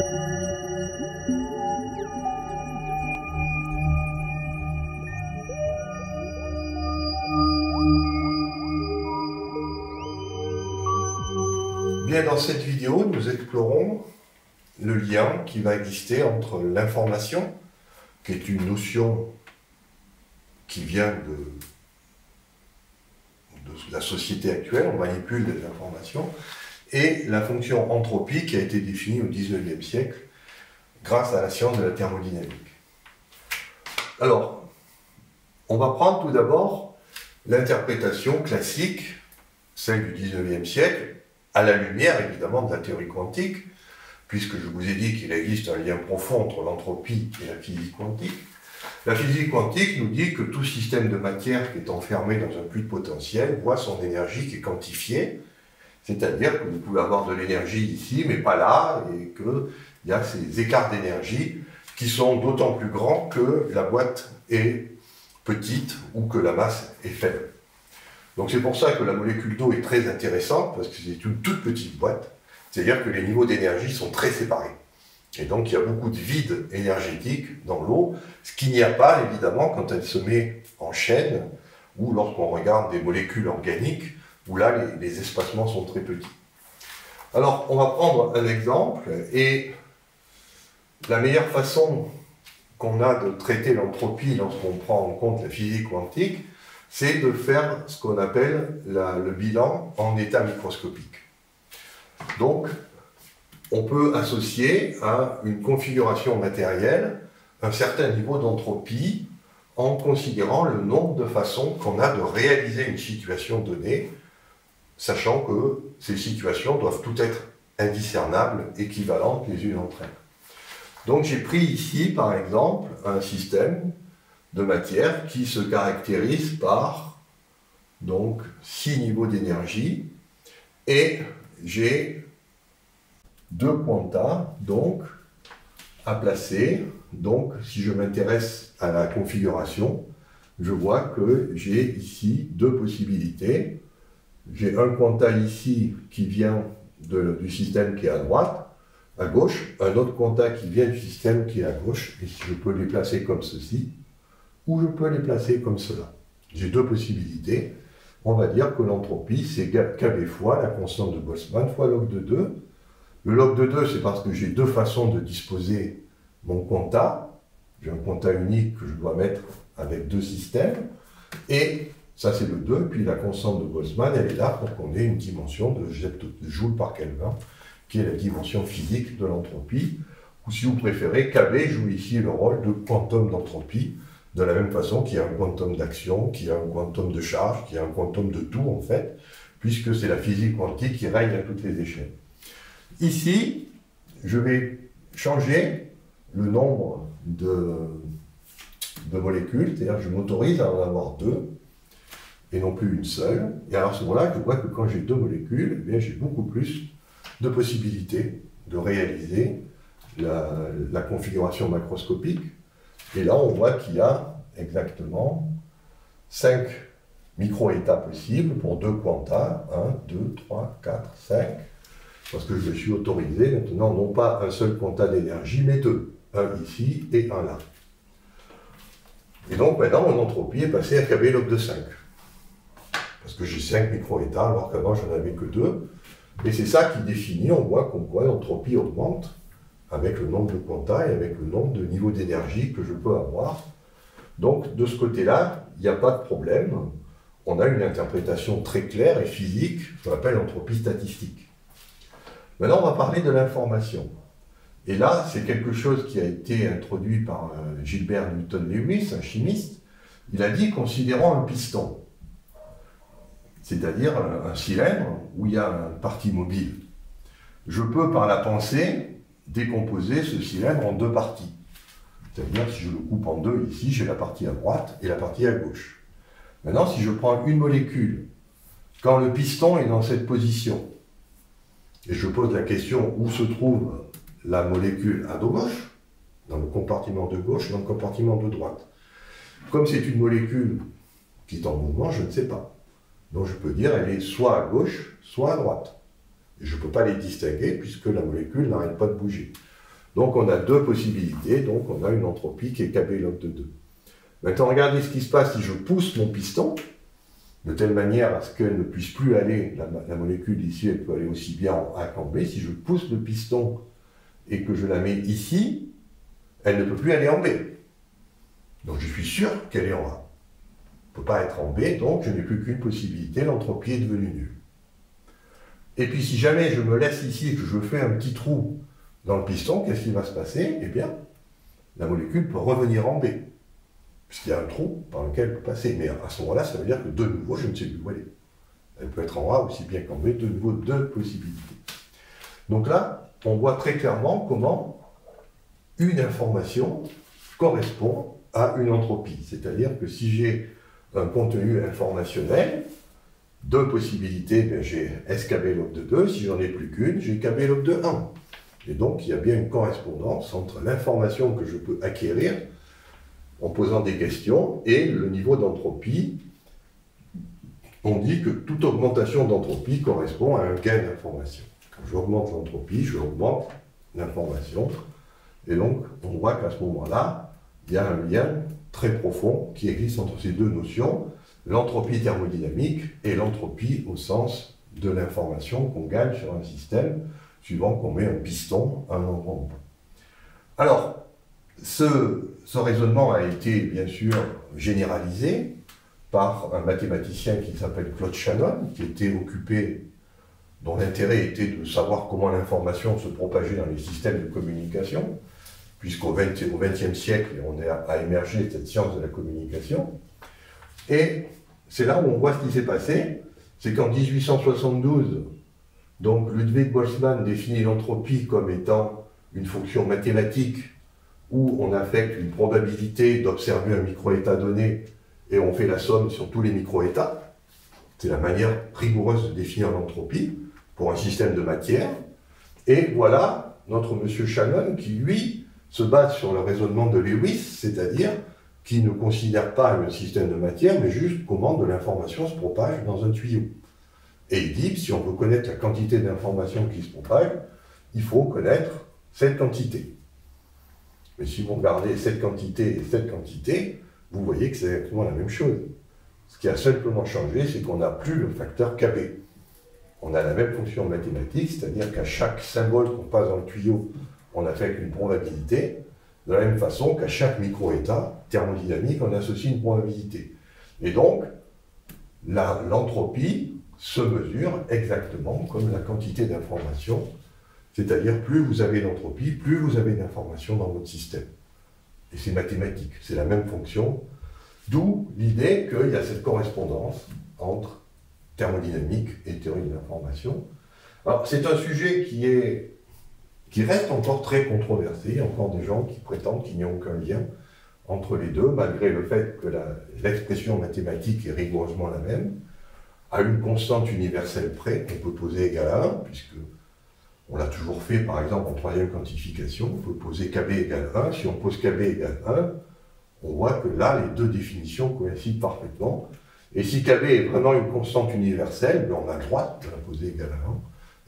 Bien, dans cette vidéo, nous explorons le lien qui va exister entre l'information, qui est une notion qui vient de la société actuelle, on manipule des informations, et la fonction entropie qui a été définie au XIXe siècle grâce à la science de la thermodynamique. Alors, on va prendre tout d'abord l'interprétation classique, celle du XIXe siècle, à la lumière évidemment de la théorie quantique, puisque je vous ai dit qu'il existe un lien profond entre l'entropie et la physique quantique. La physique quantique nous dit que tout système de matière qui est enfermé dans un fluide potentiel voit son énergie qui est quantifiée, c'est-à-dire que vous pouvez avoir de l'énergie ici, mais pas là, et qu'il y a ces écarts d'énergie qui sont d'autant plus grands que la boîte est petite ou que la masse est faible. Donc c'est pour ça que la molécule d'eau est très intéressante, parce que c'est une toute petite boîte, c'est-à-dire que les niveaux d'énergie sont très séparés. Et donc il y a beaucoup de vide énergétique dans l'eau, ce qu'il n'y a pas évidemment quand elle se met en chaîne, ou lorsqu'on regarde des molécules organiques, où là les espacements sont très petits. Alors on va prendre un exemple, et la meilleure façon qu'on a de traiter l'entropie lorsqu'on prend en compte la physique quantique, c'est de faire ce qu'on appelle le bilan en état microscopique. Donc, on peut associer à une configuration matérielle un certain niveau d'entropie en considérant le nombre de façons qu'on a de réaliser une situation donnée, sachant que ces situations doivent toutes être indiscernables, équivalentes les unes entre elles. Donc j'ai pris ici, par exemple, un système de matière qui se caractérise par donc 6 niveaux d'énergie, et j'ai 2 quanta donc à placer. Donc si je m'intéresse à la configuration, je vois que j'ai ici 2 possibilités. J'ai un quanta ici qui vient du système qui est à droite, à gauche, un autre quanta qui vient du système qui est à gauche, et je peux les placer comme ceci, ou je peux les placer comme cela. J'ai 2 possibilités. On va dire que l'entropie, c'est KB fois la constante de Boltzmann fois log de 2. Le log de 2, c'est parce que j'ai 2 façons de disposer mon quanta. J'ai un quanta unique que je dois mettre avec 2 systèmes. Et ça, c'est le 2. Puis la constante de Boltzmann, elle est là pour qu'on ait une dimension de joule par Kelvin, qui est la dimension physique de l'entropie. Ou si vous préférez, KB joue ici le rôle de quantum d'entropie, de la même façon qu'il y a un quantum d'action, qu'il y a un quantum de charge, qu'il y a un quantum de tout, en fait, puisque c'est la physique quantique qui règne à toutes les échelles. Ici, je vais changer le nombre de molécules, c'est-à-dire que je m'autorise à en avoir 2, et non plus une seule. Et alors à ce moment-là, je vois que quand j'ai 2 molécules, eh bien, j'ai beaucoup plus de possibilités de réaliser la configuration macroscopique. Et là, on voit qu'il y a exactement 5 micro-états possibles pour 2 quanta, 1, 2, 3, 4, 5, parce que je me suis autorisé maintenant non pas un seul quanta d'énergie, mais 2, un ici et un là. Et donc maintenant, mon entropie est passée à KB log de 5, parce que j'ai 5 micro-états, alors qu'avant, j'en avais que 2, et c'est ça qui définit, on voit comme quoi l'entropie augmente avec le nombre de quanta et avec le nombre de niveaux d'énergie que je peux avoir. Donc, de ce côté-là, il n'y a pas de problème. On a une interprétation très claire et physique, ce qu'on appelle l'entropie statistique. Maintenant, on va parler de l'information. Et là, c'est quelque chose qui a été introduit par Gilbert Newton Lewis, un chimiste. Il a dit, considérons un piston, c'est-à-dire un cylindre où il y a une partie mobile. Je peux, par la pensée, décomposer ce cylindre en 2 parties. C'est-à-dire, si je le coupe en 2, ici, j'ai la partie à droite et la partie à gauche. Maintenant, si je prends une molécule, quand le piston est dans cette position, et je pose la question où se trouve la molécule à gauche, dans le compartiment de gauche, dans le compartiment de droite. Comme c'est une molécule qui est en mouvement, je ne sais pas. Donc je peux dire elle est soit à gauche, soit à droite. Et je ne peux pas les distinguer puisque la molécule n'arrête pas de bouger. Donc on a deux possibilités, donc on a une entropie qui est KB log de 2. Maintenant regardez ce qui se passe si je pousse mon piston, de telle manière à ce qu'elle ne puisse plus aller, la molécule ici, elle peut aller aussi bien en A qu'en B. Si je pousse le piston et que je la mets ici, elle ne peut plus aller en B. Donc je suis sûr qu'elle est en A. Elle ne peut pas être en B, donc je n'ai plus qu'une possibilité, l'entropie est devenue nulle. Et puis si jamais je me laisse ici et que je fais un petit trou dans le piston, qu'est-ce qui va se passer? Eh bien, la molécule peut revenir en B, puisqu'il y a un trou par lequel elle peut passer. Mais à ce moment-là, ça veut dire que de nouveau, je ne sais plus où elle est. Elle peut être en A aussi bien qu'en B, de nouveau deux possibilités. Donc là, on voit très clairement comment une information correspond à une entropie. C'est-à-dire que si j'ai un contenu informationnel, deux possibilités, bien j'ai SKB log de 2, si j'en ai plus qu'une, j'ai KB log de 1. Et donc, il y a bien une correspondance entre l'information que je peux acquérir en posant des questions et le niveau d'entropie. On dit que toute augmentation d'entropie correspond à un gain d'information. Quand j'augmente l'entropie, j'augmente l'information. Et donc, on voit qu'à ce moment-là, il y a un lien très profond qui existe entre ces deux notions, l'entropie thermodynamique et l'entropie au sens de l'information qu'on gagne sur un système, suivant qu'on met un piston à un endroit ou pas. Alors, ce raisonnement a été bien sûr généralisé par un mathématicien qui s'appelle Claude Shannon, qui était occupé, dont l'intérêt était de savoir comment l'information se propageait dans les systèmes de communication, puisqu'au XXe siècle, a émergé cette science de la communication. Et c'est là où on voit ce qui s'est passé, c'est qu'en 1872, donc Ludwig Boltzmann définit l'entropie comme étant une fonction mathématique où on affecte une probabilité d'observer un microétat donné et on fait la somme sur tous les microétats. C'est la manière rigoureuse de définir l'entropie pour un système de matière. Et voilà notre monsieur Shannon qui, lui, se base sur le raisonnement de Lewis, c'est-à-dire qui ne considère pas le système de matière, mais juste comment de l'information se propage dans un tuyau. Et il dit, si on veut connaître la quantité d'informations qui se propage, il faut connaître cette quantité. Mais si vous regardez cette quantité et cette quantité, vous voyez que c'est exactement la même chose. Ce qui a simplement changé, c'est qu'on n'a plus le facteur KB. On a la même fonction mathématique, c'est-à-dire qu'à chaque symbole qu'on passe dans le tuyau, on affecte une probabilité, de la même façon qu'à chaque microétat thermodynamique, on associe une probabilité. Et donc, l'entropie se mesure exactement comme la quantité d'informations, c'est-à-dire plus vous avez d'entropie, plus vous avez d'informations dans votre système. Et c'est mathématique, c'est la même fonction, d'où l'idée qu'il y a cette correspondance entre thermodynamique et théorie de l'information. Alors, c'est un sujet qui reste encore très controversé. Il y a encore des gens qui prétendent qu'il n'y a aucun lien entre les deux, malgré le fait que l'expression mathématique est rigoureusement la même. À une constante universelle près, on peut poser égal à 1, puisque on l'a toujours fait, par exemple, en troisième quantification, on peut poser KB égale 1. Si on pose KB égale 1, on voit que là, les deux définitions coïncident parfaitement. Et si KB est vraiment une constante universelle, on a le droit de la poser égale à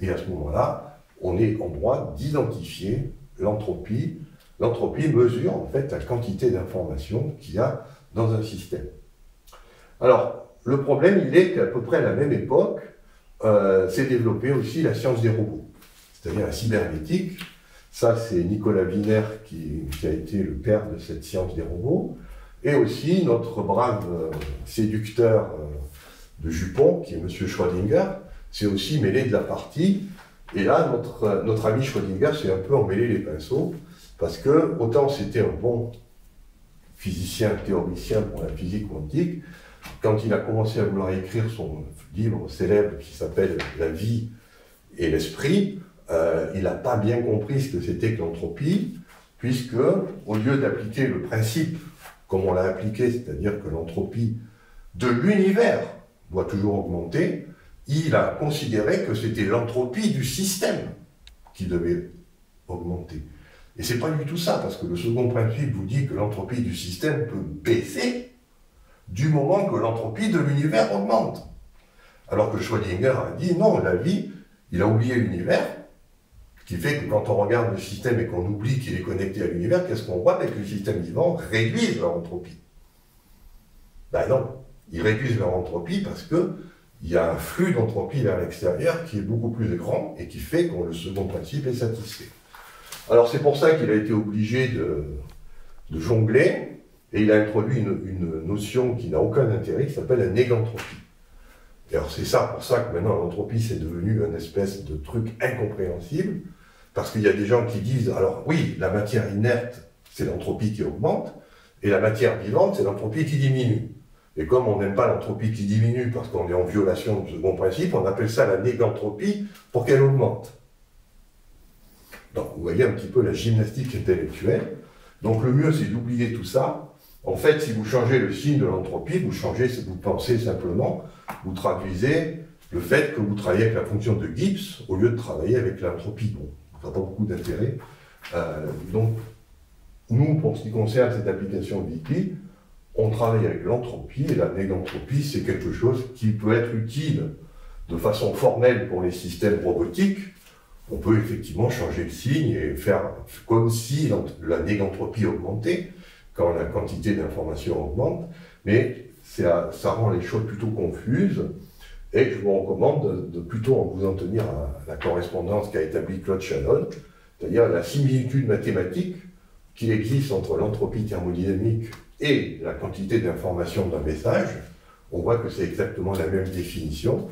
1. Et à ce moment-là, on est en droit d'identifier l'entropie. L'entropie mesure en fait la quantité d'informations qu'il y a dans un système. Alors, le problème, il est qu'à peu près à la même époque, s'est développée aussi la science des robots, c'est-à-dire la cybernétique. Ça, c'est Nicolas Wiener qui a été le père de cette science des robots, et aussi notre brave séducteur de jupons, qui est M. Schrödinger, s'est aussi mêlé de la partie. Et là, notre ami Schrödinger s'est un peu emmêlé les pinceaux, parce que autant c'était un bon physicien, théoricien pour la physique quantique, quand il a commencé à vouloir écrire son livre célèbre qui s'appelle « La vie et l'esprit », il n'a pas bien compris ce que c'était que l'entropie, puisque, au lieu d'appliquer le principe comme on l'a appliqué, c'est-à-dire que l'entropie de l'univers doit toujours augmenter, il a considéré que c'était l'entropie du système qui devait augmenter. Et c'est pas du tout ça, parce que le second principe vous dit que l'entropie du système peut baisser du moment que l'entropie de l'univers augmente. Alors que Schrödinger a dit non, la vie, il a oublié l'univers, qui fait que quand on regarde le système et qu'on oublie qu'il est connecté à l'univers, qu'est-ce qu'on voit? Que le système vivant réduise leur entropie. Ben non, ils réduisent leur entropie parce qu'il y a un flux d'entropie vers l'extérieur qui est beaucoup plus grand et qui fait que le second principe est satisfait. Alors c'est pour ça qu'il a été obligé de jongler, et il a introduit une notion qui n'a aucun intérêt, qui s'appelle la négantropie. Et alors c'est ça pour ça que maintenant l'entropie c'est devenu une espèce de truc incompréhensible, parce qu'il y a des gens qui disent, alors oui, la matière inerte, c'est l'entropie qui augmente, et la matière vivante, c'est l'entropie qui diminue. Et comme on n'aime pas l'entropie qui diminue, parce qu'on est en violation du second principe, on appelle ça la négantropie pour qu'elle augmente. Donc vous voyez un petit peu la gymnastique intellectuelle. Donc le mieux c'est d'oublier tout ça. En fait, si vous changez le signe de l'entropie, vous pensez simplement, vous traduisez le fait que vous travaillez avec la fonction de Gibbs au lieu de travailler avec l'entropie. Bon, ça n'a pas beaucoup d'intérêt. Donc, nous, pour ce qui concerne cette application de Wiki, on travaille avec l'entropie, et la négantropie, c'est quelque chose qui peut être utile de façon formelle pour les systèmes robotiques. On peut effectivement changer le signe et faire comme si la négantropie augmentait quand la quantité d'informations augmente, mais ça rend les choses plutôt confuses, et je vous recommande de plutôt vous en tenir à la correspondance qu'a établie Claude Shannon, c'est-à-dire la similitude mathématique qu'il existe entre l'entropie thermodynamique et la quantité d'informations d'un message. On voit que c'est exactement la même définition,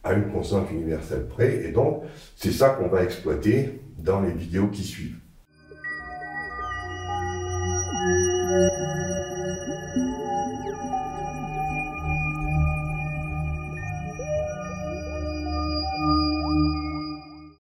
à une constante universelle près, et donc c'est ça qu'on va exploiter dans les vidéos qui suivent.